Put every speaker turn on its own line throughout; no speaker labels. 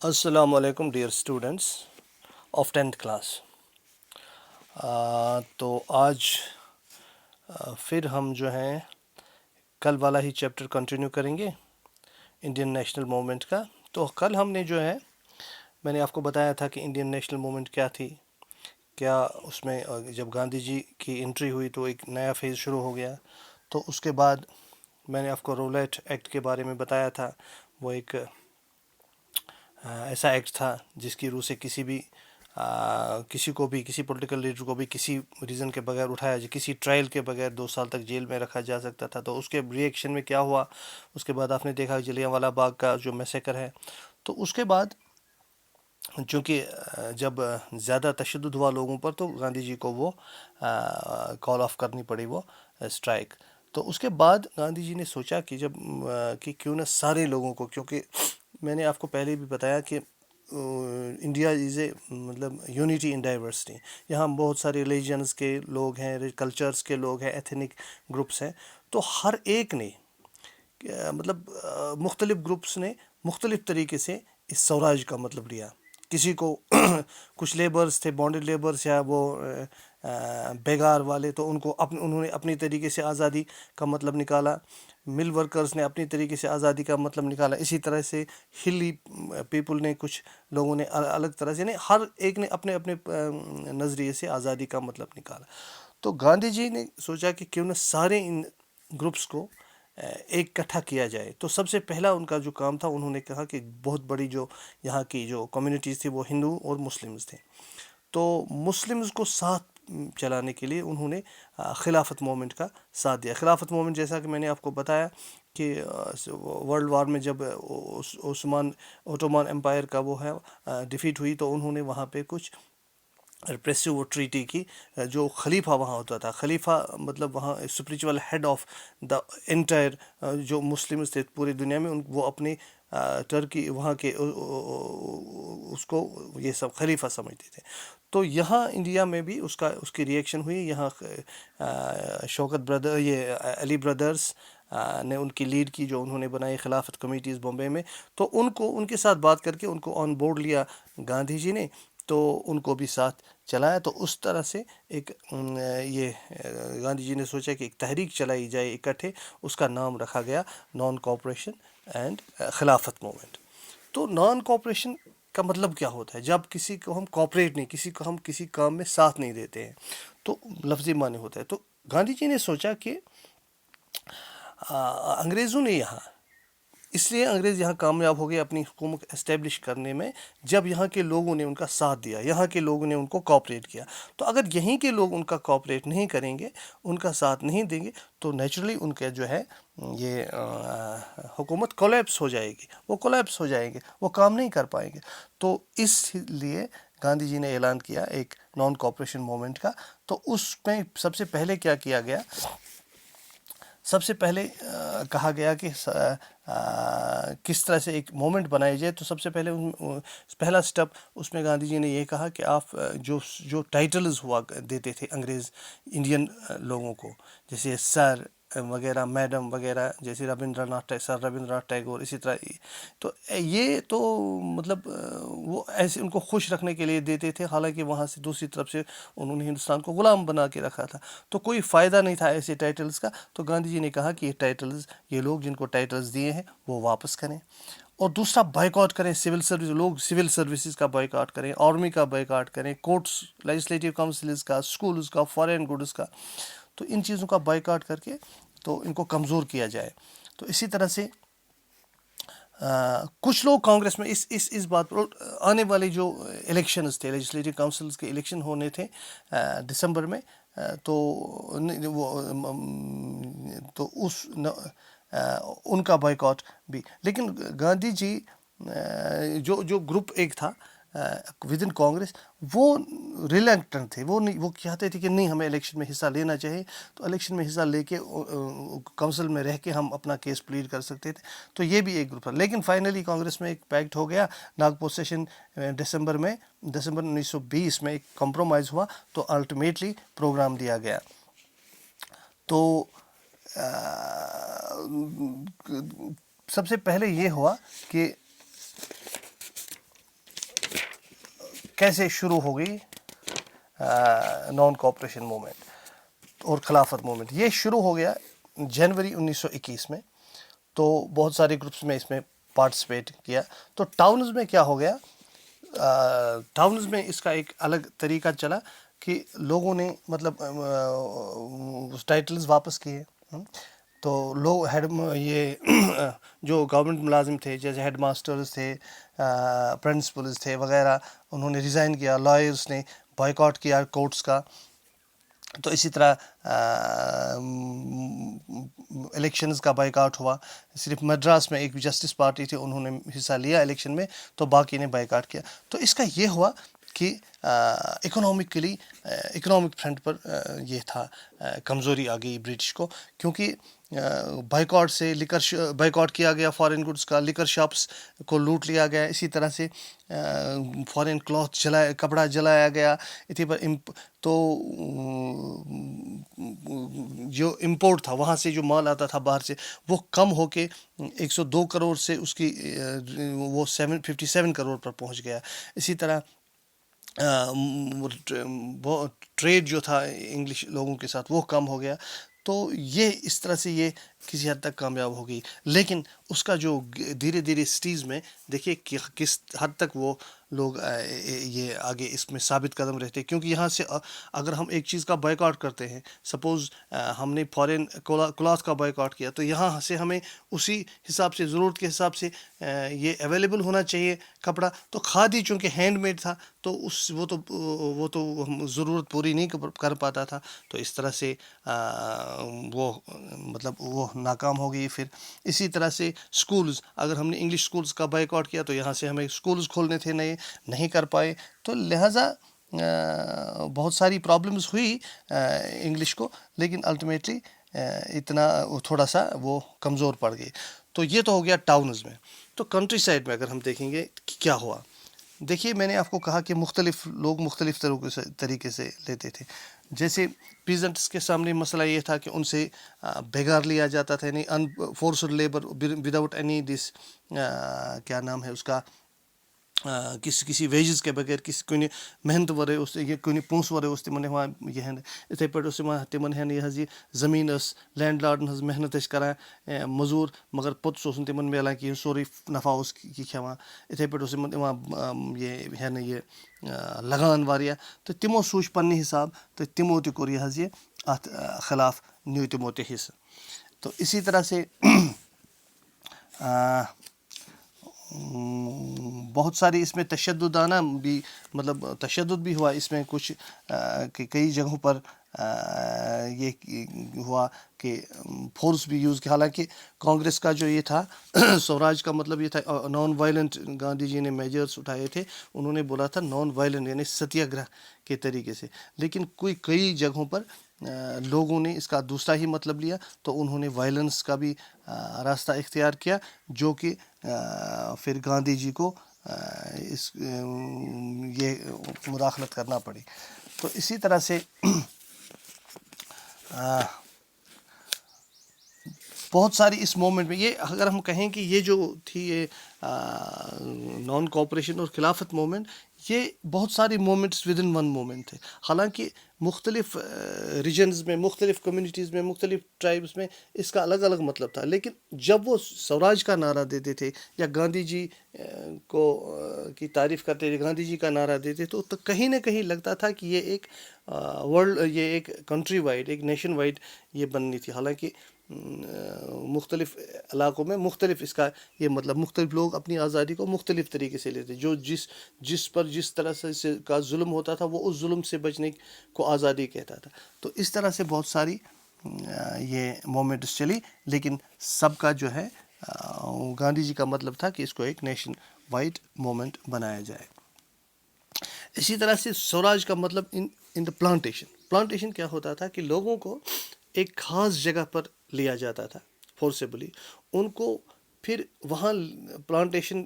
السلام علیکم dear students of 10th class. تو آج پھر ہم جو ہیں کل والا ہی چیپٹر کنٹینیو کریں گے انڈین نیشنل موومنٹ کا. تو کل ہم نے جو ہے میں نے آپ کو بتایا تھا کہ انڈین نیشنل موومنٹ کیا تھی، کیا اس میں جب گاندھی جی کی انٹری ہوئی تو ایک نیا فیز شروع ہو گیا. تو اس کے بعد میں نے آپ کو رولیٹ ایکٹ کے بارے میں بتایا تھا. وہ ایک ایسا ایکٹ تھا جس کی روح سے کسی کو بھی کسی پولیٹیکل لیڈر کو بھی کسی ریزن کے بغیر اٹھایا کسی ٹرائل کے بغیر 2 سال تک جیل میں رکھا جا سکتا تھا. تو اس کے ری ایکشن میں کیا ہوا، اس کے بعد آپ نے دیکھا جلیاں والا باغ کا جو میسیکر ہے. تو اس کے بعد چونکہ جب زیادہ تشدد ہوا لوگوں پر تو گاندھی جی کو وہ کال آف کرنی پڑی وہ اسٹرائک. تو اس کے بعد گاندھی جی نے سوچا کہ کہ کیوں نہ سارے لوگوں کو، کیونکہ میں نے آپ کو پہلے بھی بتایا کہ انڈیا از اے مطلب یونٹی ان ڈائیورسٹی. یہاں بہت سارے ریلیجنس کے لوگ ہیں، کلچرس کے لوگ ہیں، ایتھنک گروپس ہیں. تو ہر ایک نے مطلب مختلف گروپس نے مختلف طریقے سے اس سوراج کا مطلب لیا. کسی کو کچھ لیبرز تھے بانڈڈ لیبرز یا وہ بیگار والے، تو انہوں نے اپنی طریقے سے آزادی کا مطلب نکالا. مل ورکرز نے اپنی طریقے سے آزادی کا مطلب نکالا. اسی طرح سے ہلی پیپل نے، کچھ لوگوں نے الگ طرح سے، یعنی ہر ایک نے اپنے اپنے نظریے سے آزادی کا مطلب نکالا. تو گاندھی جی نے سوچا کہ کیوں نہ سارے ان گروپس کو ایک اکٹھا کیا جائے. تو سب سے پہلا ان کا جو کام تھا، انہوں نے کہا کہ بہت بڑی جو یہاں کی جو کمیونٹیز تھی وہ ہندو اور مسلمز تھے. تو مسلمز کو ساتھ چلانے کے لیے انہوں نے خلافت موومنٹ کا ساتھ دیا. خلافت موومنٹ جیسا کہ میں نے آپ کو بتایا کہ ورلڈ وار میں جب اوٹومان امپائر کا وہ ہے ڈیفیٹ ہوئی، تو انہوں نے وہاں پہ کچھ ریپریسو ٹریٹی کی. جو خلیفہ وہاں ہوتا تھا، خلیفہ مطلب وہاں spiritual head of the entire جو مسلمز تھے پوری دنیا میں، وہ اپنے ٹرکی وہاں کے اس کو یہ سب خلیفہ سمجھتے تھے. تو یہاں انڈیا میں بھی اس کی ری ایکشن ہوئی. یہاں شوکت بردر، یہ علی بردرز نے ان کی لیڈ کی، جو انہوں نے بنائی خلافت کمیٹیز بمبے میں. تو ان کے ساتھ بات کر کے ان کو آن بورڈ لیا گاندھی جی نے، تو ان کو بھی ساتھ چلایا. تو اس طرح سے ایک یہ گاندھی جی نے سوچا کہ ایک تحریک چلائی جائے اکٹھے. اس کا نام رکھا گیا نان کوآپریشن اینڈ خلافت موومنٹ. تو نان کوآپریشن کا مطلب کیا ہوتا ہے؟ جب کسی کو ہم کوآپریٹ نہیں، کسی کام میں ساتھ نہیں دیتے ہیں، تو لفظی معنی ہوتا ہے. تو گاندھی جی نے سوچا کہ انگریزوں نے اس لیے انگریز یہاں کامیاب ہو گئے اپنی حکومت اسٹیبلش کرنے میں، جب یہاں کے لوگوں نے ان کا ساتھ دیا، یہاں کے لوگوں نے ان کو کوآپریٹ کیا. تو اگر یہیں کے لوگ ان کا کوآپریٹ نہیں کریں گے، ان کا ساتھ نہیں دیں گے، تو نیچرلی ان کے جو ہے یہ حکومت کولیپس ہو جائے گی، وہ کولیپس ہو جائیں گے، وہ کام نہیں کر پائیں گے. تو اس لیے گاندھی جی نے اعلان کیا ایک نان کوآپریشن موومنٹ کا. تو اس میں سب سے پہلے کیا کیا گیا؟ سب سے پہلے کہا گیا کہ کس طرح سے ایک موومنٹ بنائی جائے. تو سب سے پہلا سٹیپ اس میں گاندھی جی نے یہ کہا کہ آپ جو ٹائٹلز ہوا دیتے تھے انگریز انڈین لوگوں کو، جیسے سر وغیرہ، میڈم وغیرہ، جیسے رابندر ناتھ ٹیگور، اسی طرح. تو یہ تو مطلب وہ ایسے ان کو خوش رکھنے کے لیے دیتے تھے، حالانکہ وہاں سے دوسری طرف سے انہوں نے ہندوستان کو غلام بنا کے رکھا تھا. تو کوئی فائدہ نہیں تھا ایسے ٹائٹلز کا. تو گاندھی جی نے کہا کہ یہ لوگ جن کو ٹائٹلز دیے ہیں وہ واپس کریں. اور دوسرا، بائیکاٹ کریں سول سروسز کا بائیکاٹ کریں، آرمی کا بائیکاٹ کریں، کورٹس، لیجسلیٹو کاؤنسلز کا، سکولز کا، فارن گڈز کا. تو ان چیزوں کا بائیکاٹ کر کے تو ان کو کمزور کیا جائے. تو اسی طرح سے کچھ لوگ کانگریس میں اس بات پر آنے والے جو الیکشنز تھے، لیجسلیٹو کاؤنسلز کے الیکشن ہونے تھے دسمبر میں، تو ان کا بائیکاٹ بھی. لیکن گاندھی جی جو گروپ ایک تھا ود ان کانگریس، وہ ریلکٹنٹ تھے. وہ چاہتے تھے کہ نہیں، ہمیں الیکشن میں حصہ لینا چاہیے. تو الیکشن میں حصہ لے کے کونسل میں رہ کے ہم اپنا کیس پلیڈ کر سکتے تھے. تو یہ بھی ایک گروپ تھا. لیکن فائنلی کانگریس میں ایک پیکٹ ہو گیا ناگپور سیشن دسمبر 1920 میں ایک کمپرومائز ہوا. تو الٹیمیٹلی پروگرام دیا گیا. تو سب سے پہلے یہ ہوا کہ کیسے شروع ہو گئی نان کوآپریشن موومنٹ اور خلافت موومنٹ. یہ شروع ہو گیا جنوری 1921 میں. تو بہت سارے گروپس میں اس میں پارٹیسپیٹ کیا. تو ٹاؤنز میں کیا ہو گیا, ٹاؤنز میں اس کا ایک الگ طریقہ چلا کہ لوگوں نے مطلب ٹائٹلز واپس کیے. تو لوگ یہ جو گورنمنٹ ملازم تھے جیسے ہیڈ ماسٹرز تھے, پرنسپلز تھے وغیرہ, انہوں نے ریزائن کیا. لائرز نے بائیکاٹ کیا کورٹس کا. تو اسی طرح الیکشنز کا بائیکاٹ ہوا. صرف مدراس میں ایک جسٹس پارٹی تھی, انہوں نے حصہ لیا الیکشن میں, تو باقی نے بائیکاٹ کیا. تو اس کا یہ ہوا کہ اکنامکلی اکنامک فرنٹ پر یہ تھا, کمزوری آ گئی برٹش کو, کیونکہ بائیکاٹ سے بائیکاٹ کیا گیا فارن گڈس کا, لیکر شاپس کو لوٹ لیا گیا. اسی طرح سے فارن کلاتھ کپڑا جلایا گیا. اسی پر تو جو امپورٹ تھا وہاں سے جو مال آتا تھا باہر سے, وہ کم ہو کے 102 کروڑ سے اس کی وہ 57 کروڑ پر پہنچ گیا. اسی طرح ٹریڈ جو تھا انگلش لوگوں کے ساتھ وہ کم ہو گیا. تو یہ اس طرح سے یہ کسی حد تک کامیاب ہو گئی. لیکن اس کا جو دھیرے دھیرے سٹیز میں دیکھیے کہ کس حد تک وہ لوگ یہ آگے اس میں ثابت قدم رہتے, کیونکہ یہاں سے اگر ہم ایک چیز کا بائیکاٹ کرتے ہیں, سپوز ہم نے فارن کلاتھ کا بائیکاٹ کیا, تو یہاں سے ہمیں اسی حساب سے ضرورت کے حساب سے یہ اویلیبل ہونا چاہیے کپڑا. تو کھادی چونکہ ہینڈ میڈ تھا تو وہ تو ضرورت پوری نہیں کر پاتا تھا. تو اس طرح سے وہ مطلب وہ ناکام ہو گئی. پھر اسی طرح سے اسکولز, اگر ہم نے انگلش اسکولز کا بائیکاٹ کیا تو یہاں سے ہمیں اسکولز کھولنے تھے, نئے نہیں کر پائے. تو لہٰذا بہت ساری پرابلمز ہوئی انگلش کو, لیکن الٹیمیٹلی اتنا تھوڑا سا وہ کمزور پڑ گئی. تو یہ تو ہو گیا ٹاؤنز میں. تو کنٹری سائڈ میں اگر ہم دیکھیں گے کہ کیا ہوا, دیکھیے میں نے آپ کو کہا کہ لوگ مختلف طریقے سے لیتے تھے. جیسے پیزنٹس کے سامنے مسئلہ یہ تھا کہ ان سے بھیگار لیا جاتا تھا, یعنی فورسڈ لیبر وداؤٹ اینی دس کیا نام ہے اس کا, کسی ویجز کے بغیر, کُنہِ محنت ورٲے اوس یہِ کُنہِ پونٛسہٕ ورٲے اوس تِمن یِوان یہِ ہٮ۪نہٕ. یِتھَے پٲٹھۍ اوس یِوان تِمن ہٮ۪نہٕ یہِ حظ یہِ زٔمیٖن ٲس لینٛڈ لاڈن ہٕنٛز محنت ٲسۍ کران موٚزوٗر, مگر پوٚتُس اوس نہٕ تِمن مِلان کِہیٖنۍ, سورُے نفع اوس یہِ کھٮ۪وان. یِتھَے پٲٹھۍ اوس یِمن یِوان یہِ ہٮ۪نہٕ یہِ لگان واریاہ. تہٕ تِمو سوٗنٛچ پننہِ حساب تہٕ تِمو تہِ کوٚر یہِ حظ یہِ اَتھ خلاف نیوٗ تِمو تہِ حصہٕ. تو اسی طرح سے بہت ساری اس میں تشددانہ بھی مطلب تشدد بھی ہوا اس میں کچھ, کہ کئی جگہوں پر یہ ہوا کہ فورس بھی یوز کیا. حالانکہ کانگریس کا جو یہ تھا سوراج کا مطلب یہ تھا نان وائلنٹ, گاندھی جی نے میجرس اٹھائے تھے, انہوں نے بولا تھا نان وائلنٹ یعنی ستیہ گرہ کے طریقے سے. لیکن کئی جگہوں پر لوگوں نے اس کا دوسرا ہی مطلب لیا, تو انہوں نے وائلنس کا بھی راستہ اختیار کیا, جو کہ پھر گاندھی جی کو یہ مداخلت کرنا پڑی. تو اسی طرح سے بہت ساری اس مومنٹ میں یہ اگر ہم کہیں کہ یہ جو تھی یہ نان کوآپریشن اور خلافت مومنٹ, یہ بہت ساری moments with in one moment تھے. حالانکہ مختلف ریجنز میں, مختلف کمیونٹیز میں, مختلف ٹرائبس میں اس کا الگ الگ مطلب تھا. لیکن جب وہ سوراج کا نعرہ دیتے تھے یا گاندھی جی کو کی تعریف کرتے تھے, گاندھی جی کا نعرہ دیتے, تو کہیں نہ کہیں لگتا تھا کہ یہ ایک یہ ایک کنٹری وائڈ, ایک نیشن وائڈ یہ بننی تھی. حالانکہ مختلف علاقوں میں مختلف اس کا یہ مطلب, مختلف لوگ اپنی آزادی کو مختلف طریقے سے لیتے, جو جس پر جس طرح سے کا ظلم ہوتا تھا وہ اس ظلم سے بچنے کو آزادی کہتا تھا. تو اس طرح سے بہت ساری یہ مومنٹس چلی, لیکن سب کا جو ہے گاندھی جی کا مطلب تھا کہ اس کو ایک نیشن وائڈ مومنٹ بنایا جائے. اسی طرح سے سوراج کا مطلب ان دا پلانٹیشن کیا ہوتا تھا کہ لوگوں کو ایک خاص جگہ پر لیا جاتا تھا فورسیبلی, ان کو پھر وہاں پلانٹیشن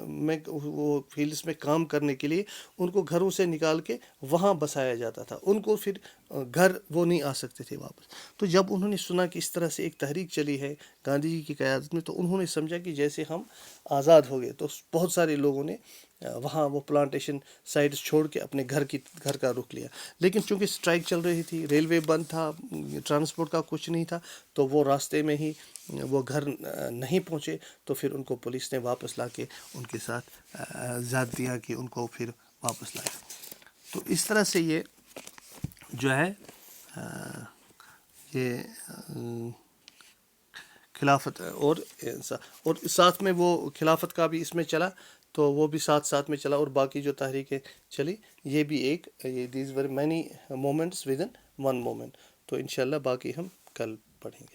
میں وہ فیلڈس میں کام کرنے کے لیے ان کو گھروں سے نکال کے وہاں بسایا جاتا تھا. ان کو پھر گھر وہ نہیں آ سکتے تھے واپس. تو جب انہوں نے سنا کہ اس طرح سے ایک تحریک چلی ہے گاندھی جی کی قیادت میں, تو انہوں نے سمجھا کہ جیسے ہم آزاد ہو گئے, تو بہت سارے لوگوں نے وہاں وہ پلانٹیشن سائٹس چھوڑ کے اپنے گھر کا رخ لیا. لیکن چونکہ اسٹرائک چل رہی تھی، ریلوے بند تھا، ٹرانسپورٹ کا کچھ نہیں تھا، تو وہ راستے میں ہی وہ گھر نہیں پہنچے. تو پھر ان کو پولیس نے واپس لا کے ان کے ساتھ زیادتیاں کی، ان کو پھر واپس لایا. تو اس طرح سے یہ جو ہے یہ خلافت اور ساتھ میں وہ خلافت کا بھی اس میں چلا، تو وہ بھی ساتھ میں چلا، اور باقی جو تحریکیں چلی یہ بھی ایک these were many moments with in one moment. تو انشاءاللہ باقی ہم کل پڑھیں گے.